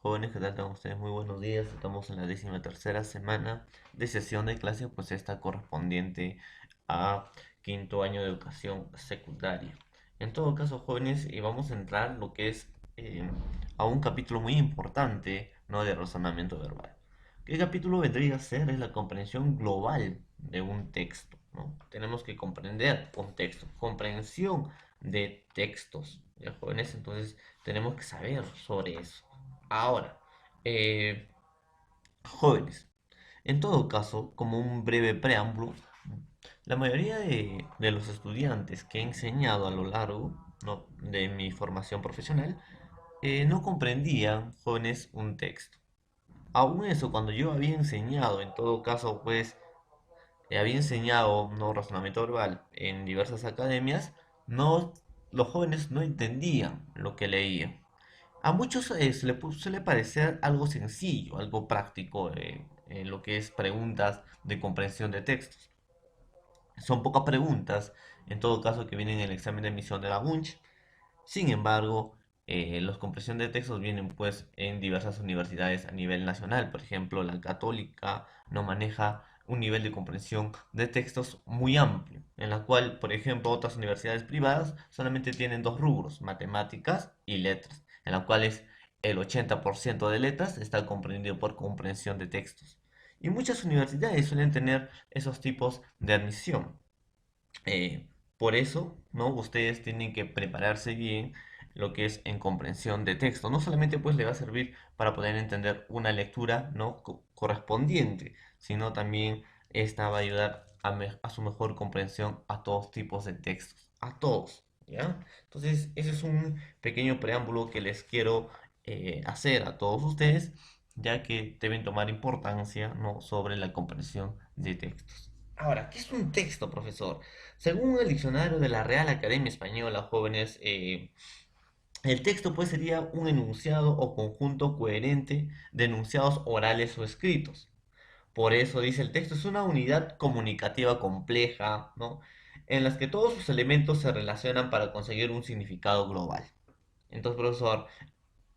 Jóvenes, ¿qué tal? Tengan ustedes muy buenos días. Estamos en la 13ª semana de sesión de clase, pues esta correspondiente a quinto año de educación secundaria. En todo caso, jóvenes, vamos a entrar lo que es a un capítulo muy importante, ¿no? De razonamiento verbal. ¿Qué capítulo vendría a ser? Es la comprensión global de un texto, ¿no? Tenemos que comprender un texto, comprensión de textos, ¿ya, jóvenes? Entonces tenemos que saber sobre eso. Ahora, eh, jóvenes, en todo caso, como un breve preámbulo, la mayoría de los estudiantes que he enseñado a lo largo, ¿no? de mi formación profesional no comprendían, jóvenes, un texto. Aún eso, cuando yo había enseñado, en todo caso, pues, había enseñado no razonamiento verbal en diversas academias, no, los jóvenes no entendían lo que leían. A muchos suele parecer algo sencillo, algo práctico en lo que es preguntas de comprensión de textos. Son pocas preguntas, en todo caso, que vienen en el examen de admisión de la UNCH. Sin embargo, la comprensión de textos vienen pues en diversas universidades a nivel nacional. Por ejemplo, la Católica no maneja un nivel de comprensión de textos muy amplio, en la cual, por ejemplo, otras universidades privadas solamente tienen dos rubros, matemáticas y letras, en las cuales el 80% de letras está comprendido por comprensión de textos. Y muchas universidades suelen tener esos tipos de admisión. Por eso, ¿no? Ustedes tienen que prepararse bien lo que es en comprensión de texto. No solamente pues le va a servir para poder entender una lectura, ¿no? Correspondiente, sino también esta va a ayudar a su mejor comprensión a todos tipos de textos, a todos, ¿ya? Entonces, ese es un pequeño preámbulo que les quiero hacer a todos ustedes, ya que deben tomar importancia, ¿no? sobre la comprensión de textos. Ahora, ¿qué es un texto, profesor? Según el diccionario de la Real Academia Española, jóvenes, el texto pues sería un enunciado o conjunto coherente de enunciados orales o escritos. Por eso dice el texto es una unidad comunicativa compleja, ¿no? En las que todos sus elementos se relacionan para conseguir un significado global. Entonces, profesor,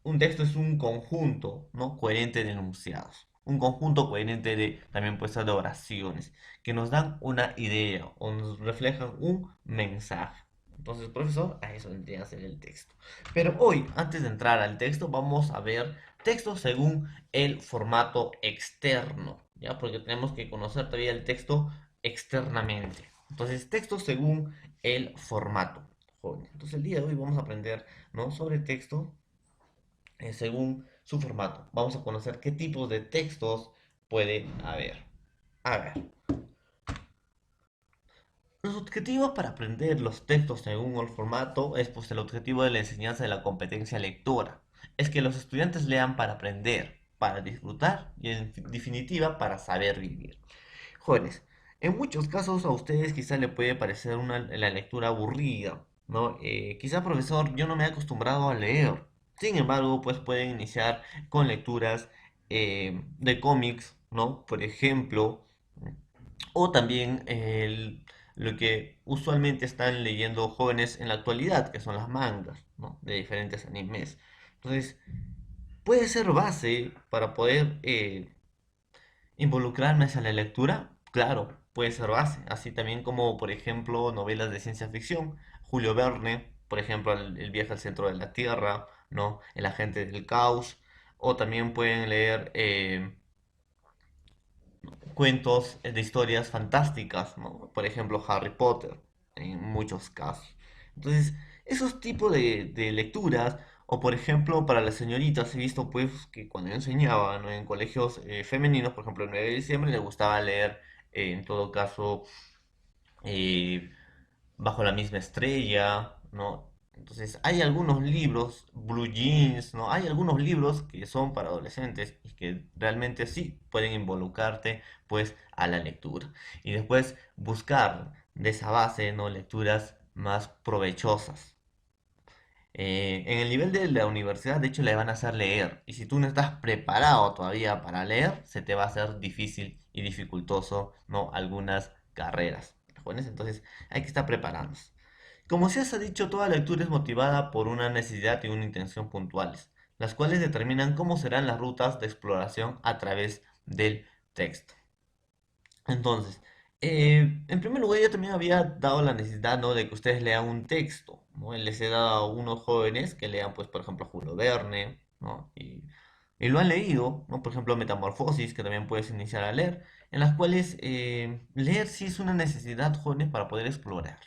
un texto es un conjunto, ¿no? coherente de enunciados. Un conjunto coherente de, también puede ser de oraciones, que nos dan una idea o nos reflejan un mensaje. Entonces, profesor, a eso vendría a ser el texto. Pero hoy, antes de entrar al texto, vamos a ver texto según el formato externo, ¿ya? Porque tenemos que conocer todavía el texto externamente. Entonces, texto según el formato. Entonces, el día de hoy vamos a aprender, ¿no? sobre texto según su formato. Vamos a conocer qué tipos de textos puede haber. A ver, los objetivos para aprender los textos según el formato es pues el objetivo de la enseñanza de la competencia lectora. Es que los estudiantes lean para aprender, para disfrutar y en definitiva para saber vivir. Jóvenes, en muchos casos a ustedes quizá le puede parecer la lectura aburrida, ¿no? Quizá, profesor, yo no me he acostumbrado a leer. Sin embargo, pues pueden iniciar con lecturas de cómics, ¿no? Por ejemplo, o también lo que usualmente están leyendo jóvenes en la actualidad, que son las mangas, ¿no? de diferentes animes. Entonces, puede ser base para poder ¿involucrarme hacia la lectura? Claro, puede ser base, así también como, por ejemplo, novelas de ciencia ficción. Julio Verne, por ejemplo, el viaje al centro de la Tierra, ¿no? El agente del caos. O también pueden leer cuentos de historias fantásticas, ¿no? Por ejemplo, Harry Potter, en muchos casos. Entonces, esos tipos de lecturas, o por ejemplo, para las señoritas, he visto pues que cuando yo enseñaba, ¿no? en colegios femeninos, por ejemplo, el 9 de diciembre, les gustaba leer, en todo caso, eh, Bajo la misma estrella, ¿no? Entonces, hay algunos libros, Blue Jeans, ¿no? Hay algunos libros que son para adolescentes y que realmente sí pueden involucrarte, pues, a la lectura. Y después buscar de esa base, ¿no? Lecturas más provechosas. En el nivel de la universidad, de hecho, le van a hacer leer. Y si tú no estás preparado todavía para leer, se te va a hacer difícil y dificultoso, ¿no? Algunas carreras. ¿Jóvenes? Entonces, hay que estar preparándose. Como se ha dicho, toda lectura es motivada por una necesidad y una intención puntuales. las cuales determinan cómo serán las rutas de exploración a través del texto. Entonces, en primer lugar, yo también había dado la necesidad, ¿no?, de que ustedes lean un texto, ¿no? Les he dado a unos jóvenes que lean, pues, por ejemplo, Julio Verne, ¿no? Y lo han leído, ¿no? Por ejemplo, Metamorfosis, que también puedes iniciar a leer, en las cuales leer sí es una necesidad, jóvenes, para poder explorar.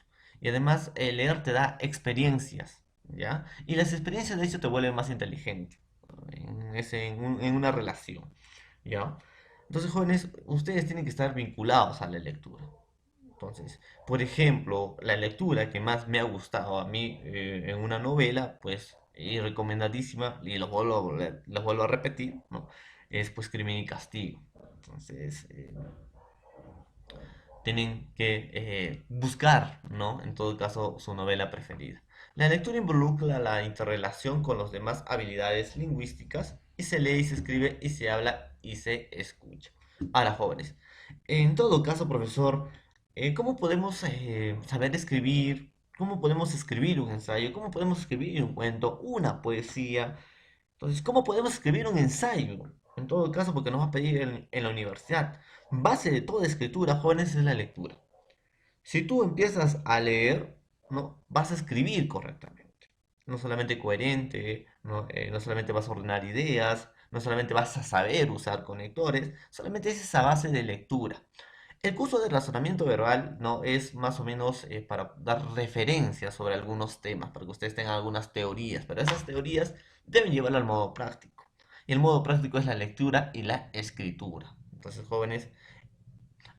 Y además, leer te da experiencias, ¿ya? Y las experiencias, de hecho, te vuelven más inteligente, ¿no?, en una relación, ¿ya? Entonces, jóvenes, ustedes tienen que estar vinculados a la lectura. Entonces, por ejemplo, la lectura que más me ha gustado a mí en una novela, pues, y recomendadísima, y los vuelvo a repetir, ¿no? Es pues Crimen y Castigo. Entonces, tienen que buscar, ¿no?, en todo caso, su novela preferida. La lectura involucra la interrelación con las demás habilidades lingüísticas y se lee y se escribe y se habla y se escucha. Ahora, jóvenes, en todo caso, profesor, ¿cómo podemos saber escribir? ¿Cómo podemos escribir un ensayo? ¿Cómo podemos escribir un cuento? Una poesía. Entonces, ¿cómo podemos escribir un ensayo? En todo caso, porque nos va a pedir en la universidad. Base de toda escritura, jóvenes, es la lectura. Si tú empiezas a leer, ¿no?, vas a escribir correctamente. No solamente coherente, ¿no? No solamente vas a ordenar ideas, no solamente vas a saber usar conectores, solamente es esa base de lectura. El curso de razonamiento verbal, ¿no?, es más o menos para dar referencias sobre algunos temas, para que ustedes tengan algunas teorías, pero esas teorías deben llevarlo al modo práctico. Y el modo práctico es la lectura y la escritura. Entonces, jóvenes,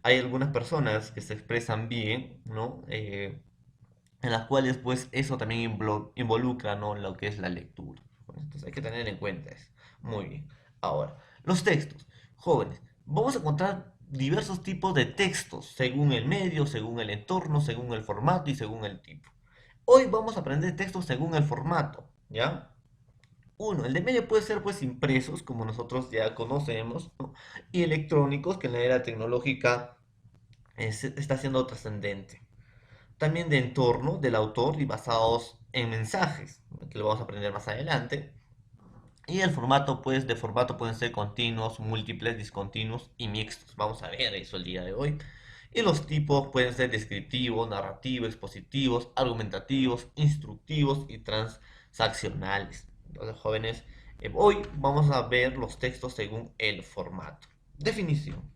hay algunas personas que se expresan bien, ¿no? En las cuales pues eso también involucra, ¿no?, lo que es la lectura. Entonces hay que tener en cuenta eso. Muy bien. Ahora, los textos. Jóvenes, vamos a encontrar diversos tipos de textos, según el medio, según el entorno, según el formato y según el tipo. Hoy vamos a aprender textos según el formato, ¿ya? Uno, el de medio puede ser pues impresos, como nosotros ya conocemos, ¿no?, y electrónicos, que en la era tecnológica está siendo trascendente. También de entorno del autor y basados en mensajes, que lo vamos a aprender más adelante. Y el formato, pues, de formato pueden ser continuos, múltiples, discontinuos y mixtos. Vamos a ver eso el día de hoy. Y los tipos pueden ser descriptivos, narrativos, expositivos, argumentativos, instructivos y transaccionales. Entonces, jóvenes, hoy vamos a ver los textos según el formato. Definición.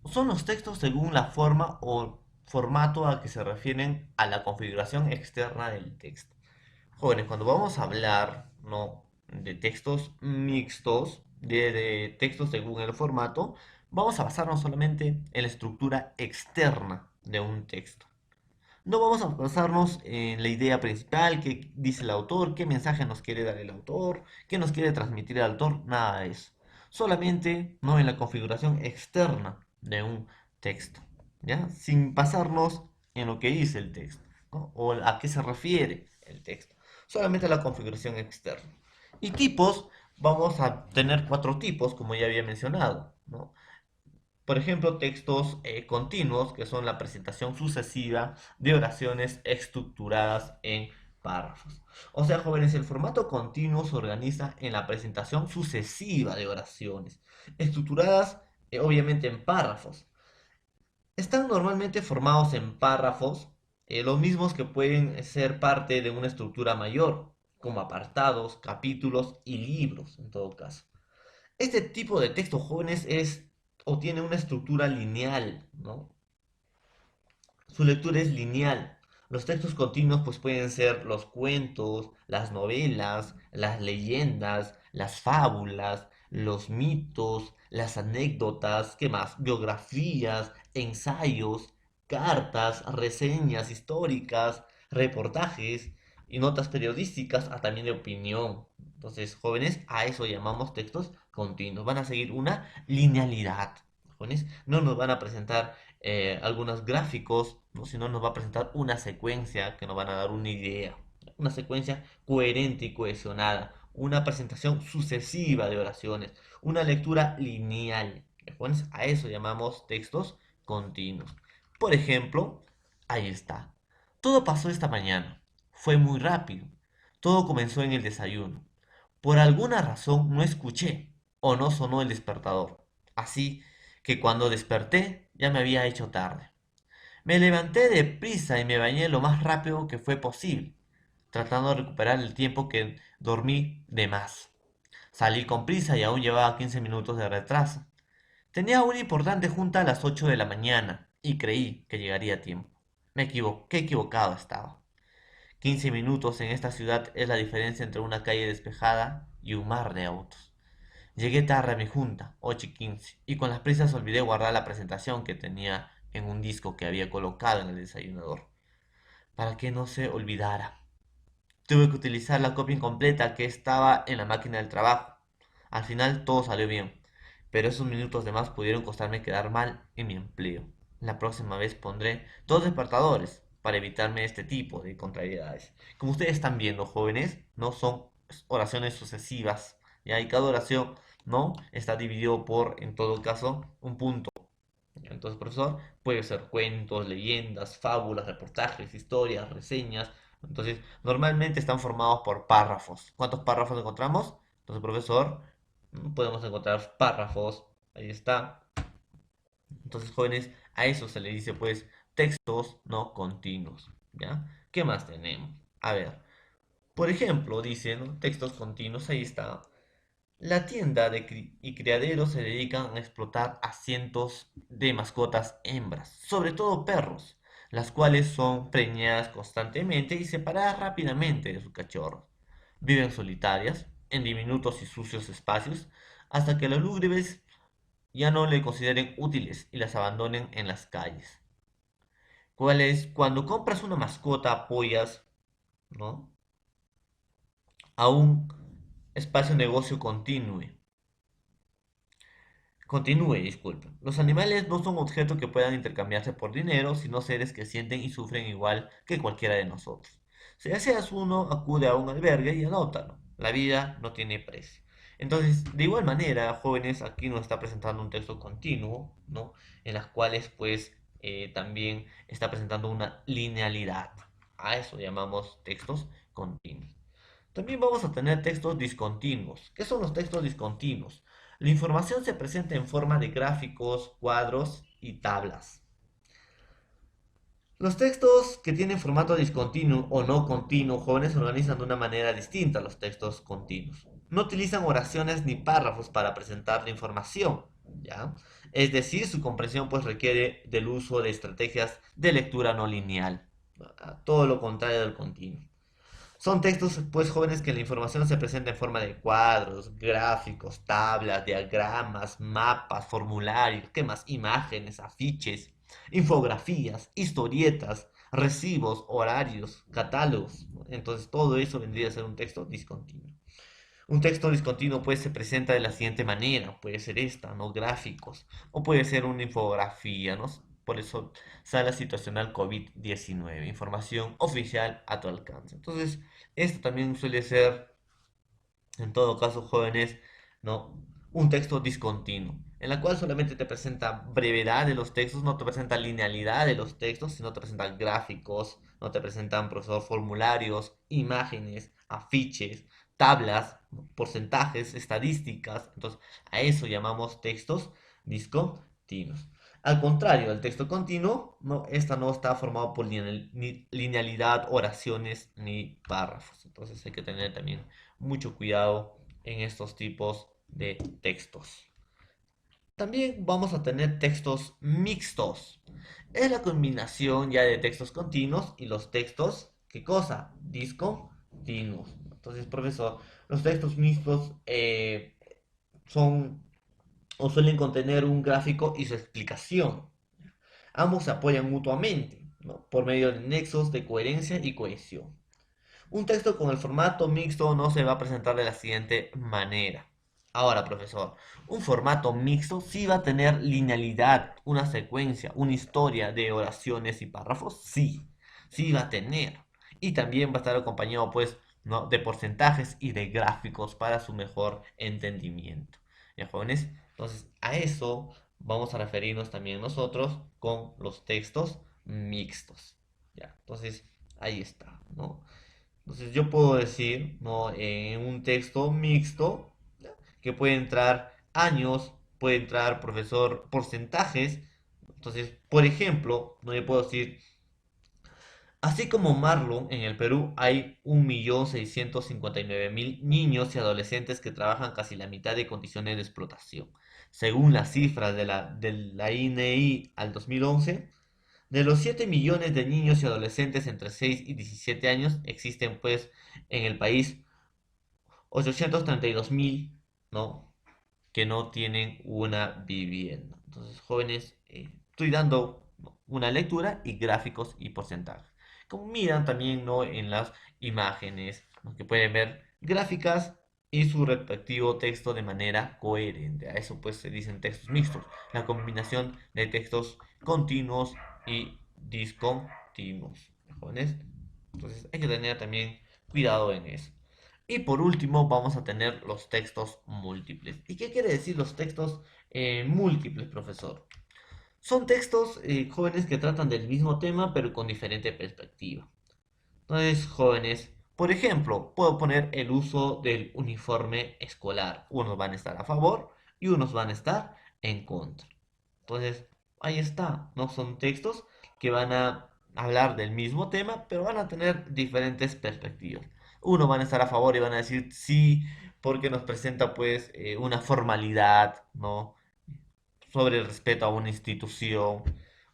Son los textos según la forma o formato a que se refieren a la configuración externa del texto. Jóvenes, cuando vamos a hablar, ¿no?, de textos mixtos, de textos según el formato, vamos a basarnos solamente en la estructura externa de un texto. No vamos a basarnos en la idea principal, qué dice el autor, qué mensaje nos quiere dar el autor, qué nos quiere transmitir el autor, nada de eso. Solamente, no, en la configuración externa de un texto, ¿ya? Sin basarnos en lo que dice el texto, ¿no?, o a qué se refiere el texto. Solamente la configuración externa. Y tipos, vamos a tener cuatro tipos, como ya había mencionado, ¿no? Por ejemplo, textos continuos, que son la presentación sucesiva de oraciones estructuradas en párrafos. O sea, jóvenes, el formato continuo se organiza en la presentación sucesiva de oraciones, estructuradas obviamente en párrafos. Están normalmente formados en párrafos, los mismos que pueden ser parte de una estructura mayor, como apartados, capítulos y libros, en todo caso. Este tipo de texto, jóvenes, es o tiene una estructura lineal, ¿no? Su lectura es lineal. Los textos continuos pues pueden ser los cuentos, las novelas, las leyendas, las fábulas, los mitos, las anécdotas, ¿qué más? Biografías, ensayos, cartas, reseñas históricas, reportajes y notas periodísticas, también de opinión. Entonces, jóvenes, a eso llamamos textos continuos. Van a seguir una linealidad. Jóvenes, no nos van a presentar algunos gráficos, ¿no?, sino nos va a presentar una secuencia que nos van a dar una idea, una secuencia coherente y cohesionada, una presentación sucesiva de oraciones, una lectura lineal. Jóvenes, a eso llamamos textos continuos. Por ejemplo, ahí está. Todo pasó esta mañana. Fue muy rápido. Todo comenzó en el desayuno. Por alguna razón no escuché o no sonó el despertador. Así que cuando desperté ya me había hecho tarde. Me levanté deprisa y me bañé lo más rápido que fue posible, tratando de recuperar el tiempo que dormí de más. Salí con prisa y aún llevaba 15 minutos de retraso. Tenía una importante junta a las 8 de la mañana y creí que llegaría a tiempo. Qué equivocado estaba. 15 minutos en esta ciudad es la diferencia entre una calle despejada y un mar de autos. Llegué tarde a mi junta, 8:15, y con las prisas olvidé guardar la presentación que tenía en un disco que había colocado en el desayunador, para que no se olvidara. Tuve que utilizar la copia incompleta que estaba en la máquina del trabajo. Al final todo salió bien, pero esos minutos de más pudieron costarme quedar mal en mi empleo. La próxima vez pondré dos despertadores para evitarme este tipo de contrariedades. Como ustedes están viendo, jóvenes, no son oraciones sucesivas, ya, y cada oración no está dividido por, en todo caso, un punto. Entonces, profesor, puede ser cuentos, leyendas, fábulas, reportajes, historias, reseñas. Entonces, normalmente están formados por párrafos. ¿Cuántos párrafos encontramos? Entonces, profesor, podemos encontrar párrafos. Ahí está. Entonces, jóvenes, a eso se le dice, pues, textos no continuos. ¿Ya? ¿Qué más tenemos? A ver, por ejemplo, dice, ¿no? Textos continuos, ahí está. La tienda y criadero se dedican a explotar a cientos de mascotas hembras, sobre todo perros, las cuales son preñadas constantemente y separadas rápidamente de sus cachorros. Viven solitarias, en diminutos y sucios espacios, hasta que los lúgubres ya no le consideren útiles y las abandonen en las calles. ¿Cuál es? Cuando compras una mascota apoyas, ¿no?, a un espacio negocio disculpe. Los animales no son objetos que puedan intercambiarse por dinero, sino seres que sienten y sufren igual que cualquiera de nosotros. Si deseas uno, acude a un albergue y adóptalo. La vida no tiene precio. Entonces, de igual manera, jóvenes, aquí nos está presentando un texto continuo, ¿no? En las cuales, pues, también está presentando una linealidad. A eso llamamos textos continuos. También vamos a tener textos discontinuos. ¿Qué son los textos discontinuos? La información se presenta en forma de gráficos, cuadros y tablas. Los textos que tienen formato discontinuo o no continuo, jóvenes, se organizan de una manera distinta a los textos continuos. No utilizan oraciones ni párrafos para presentar la información, ¿ya? Es decir, su comprensión pues requiere del uso de estrategias de lectura no lineal, todo lo contrario del continuo. Son textos, pues, jóvenes, que la información se presenta en forma de cuadros, gráficos, tablas, diagramas, mapas, formularios, ¿qué más? Imágenes, afiches, infografías, historietas, recibos, horarios, catálogos, ¿no? Entonces, todo eso vendría a ser un texto discontinuo. Un texto discontinuo pues se presenta de la siguiente manera, puede ser esta, ¿no? Gráficos, o puede ser una infografía, ¿no? Por eso sala situacional COVID-19, información oficial a tu alcance. Entonces, esto también suele ser, en todo caso, jóvenes, ¿no? Un texto discontinuo, en la cual solamente te presenta brevedad de los textos, no te presenta linealidad de los textos, sino te presenta gráficos, no te presentan, profesor, formularios, imágenes, afiches, tablas, ¿no?, porcentajes, estadísticas. Entonces, a eso llamamos textos discontinuos. Al contrario, el texto continuo, no, esta no está formado por ni linealidad, oraciones ni párrafos. Entonces hay que tener también mucho cuidado en estos tipos de textos. También vamos a tener textos mixtos. Es la combinación ya de textos continuos y los textos, ¿qué cosa? Discontinuos. Entonces, profesor, los textos mixtos son o suelen contener un gráfico y su explicación. Ambos se apoyan mutuamente, ¿no?, por medio de nexos de coherencia y cohesión. Un texto con el formato mixto no se va a presentar de la siguiente manera. Ahora, profesor, un formato mixto sí va a tener linealidad, una secuencia, una historia de oraciones y párrafos, sí, sí va a tener. Y también va a estar acompañado, pues, ¿no?, de porcentajes y de gráficos para su mejor entendimiento. ¿Ya, jóvenes? Entonces, a eso vamos a referirnos también nosotros con los textos mixtos. ¿Ya? Entonces, ahí está, ¿no? Entonces yo puedo decir, ¿no? En un texto mixto, ¿ya? Que puede entrar años, puede entrar profesor porcentajes. Entonces, por ejemplo, no le puedo decir, así como Marlon, en el Perú hay 1.659.000 niños y adolescentes que trabajan casi la mitad de condiciones de explotación. Según las cifras de la INEI al 2011, de los 7 millones de niños y adolescentes entre 6 y 17 años, existen pues en el país 832.000, ¿no? Que no tienen una vivienda. Entonces, jóvenes, estoy dando una lectura y gráficos y porcentajes. Como miran también, ¿no? En las imágenes, ¿no? Que pueden ver gráficas y su respectivo texto de manera coherente. A eso pues se dicen textos mixtos, la combinación de textos continuos y discontinuos, jóvenes. Entonces hay que tener también cuidado en eso. Y por último vamos a tener los textos múltiples. ¿Y qué quiere decir los textos múltiples, profesor? Son textos jóvenes que tratan del mismo tema pero con diferente perspectiva. Entonces, jóvenes, por ejemplo, puedo poner el uso del uniforme escolar. Unos van a estar a favor y unos van a estar en contra. Entonces, ahí está, ¿no? Son textos que van a hablar del mismo tema, pero van a tener diferentes perspectivas. Uno van a estar a favor y van a decir sí, porque nos presenta pues una formalidad, ¿no? Sobre el respeto a una institución.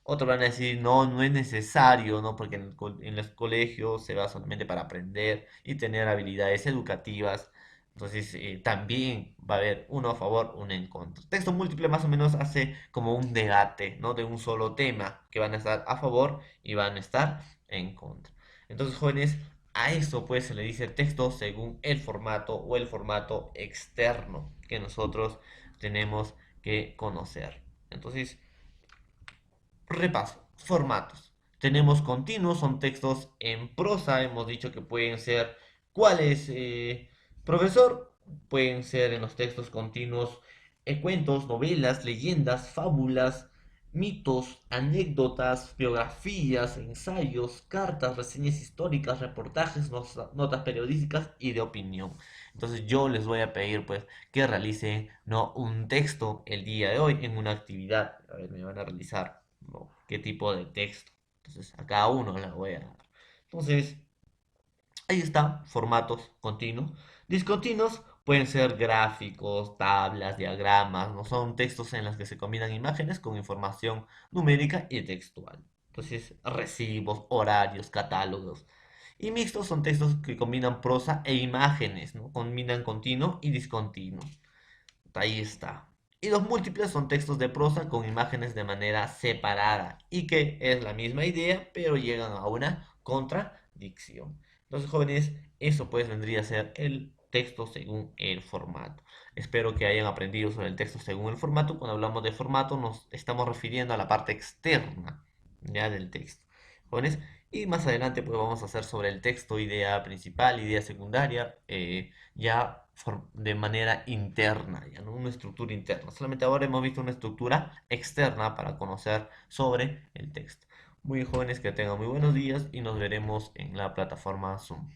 Otros van a decir, no, no es necesario, ¿no? Porque en los colegios se va solamente para aprender y tener habilidades educativas. Entonces, también va a haber uno a favor, uno en contra. Texto múltiple más o menos hace como un debate, ¿no? De un solo tema, que van a estar a favor y van a estar en contra. Entonces, jóvenes, a eso pues se le dice texto según el formato o el formato externo que nosotros tenemos que conocer. Entonces, repaso, formatos. Tenemos continuos, son textos en prosa, hemos dicho que pueden ser, ¿cuáles, profesor? Pueden ser en los textos continuos cuentos, novelas, leyendas, fábulas, mitos, anécdotas, biografías, ensayos, cartas, reseñas históricas, reportajes, notas periodísticas y de opinión. Entonces yo les voy a pedir pues que realicen, ¿no? Un texto el día de hoy en una actividad. A ver, me van a realizar, ¿no? ¿Qué tipo de texto? Entonces a cada uno le voy a dar. Entonces, ahí está, formatos continuos. Discontinuos pueden ser gráficos, tablas, diagramas, no son textos en los que se combinan imágenes con información numérica y textual. Entonces, recibos, horarios, catálogos. Y mixtos son textos que combinan prosa e imágenes, ¿no? Combinan continuo y discontinuo. Ahí está. Y los múltiples son textos de prosa con imágenes de manera separada y que es la misma idea, pero llegan a una contradicción. Entonces, jóvenes, eso pues vendría a ser el texto según el formato. Espero que hayan aprendido sobre el texto según el formato. Cuando hablamos de formato nos estamos refiriendo a la parte externa ya del texto. Jóvenes, y más adelante pues vamos a hacer sobre el texto, idea principal, idea secundaria, ya de manera interna, ya no una estructura interna. Solamente ahora hemos visto una estructura externa para conocer sobre el texto. Muy jóvenes, que tengan muy buenos días y nos veremos en la plataforma Zoom.